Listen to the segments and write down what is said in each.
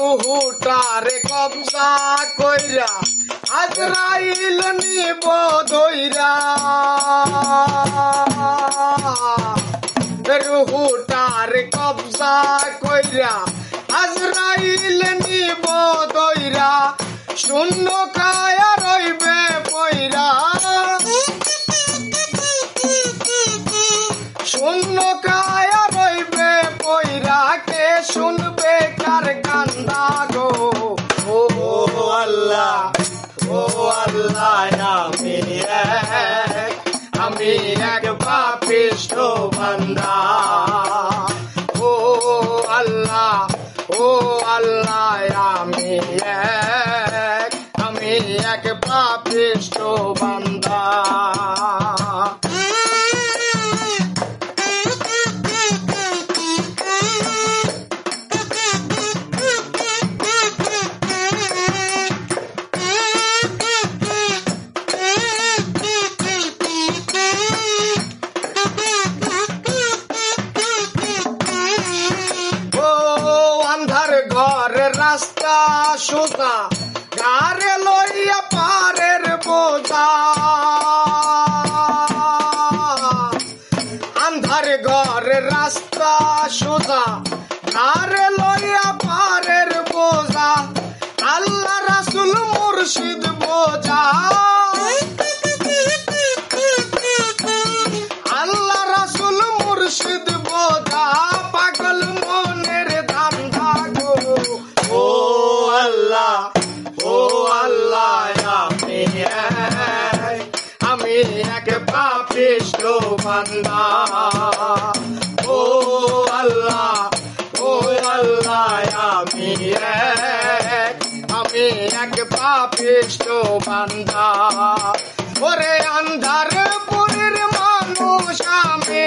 রুহুটারে কবজা কইরা আজরাইল নিব ধইরা রুহুটারে কবজা কইরা আজরাইল নিব ধইরা শূন্য কায়া রইবে পয়রা শূন্য কায়া রইবে পয়রা কে শুনবে কার কান্দা গো ও আল্লাহ আমি এক পাপিষ্ঠ বান্দা ও আল্লাহ আমি এক পাপিষ্ঠ বান্দা রাস্তা সোজা গারে লইয়া পারের বোঝা আন্ধার ঘরের রাস্তা সোজা গারে লইয়া পারের বোঝা আল্লাহ রাসূল মুর্শিদ বোঝা আল্লাহ রাসূল মুর্শিদ বোঝা পাগল মনের ধান্দা গো ও আল্লাহ আমি এক পাপিষ্ঠ বান্দা ও আল্লাহ আমি এক পাপিষ্ঠ বান্দা ওরে আন্ধার পুরীর মানুষ আমি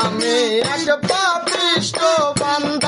আমি এক পাপিষ্ঠ বান্দা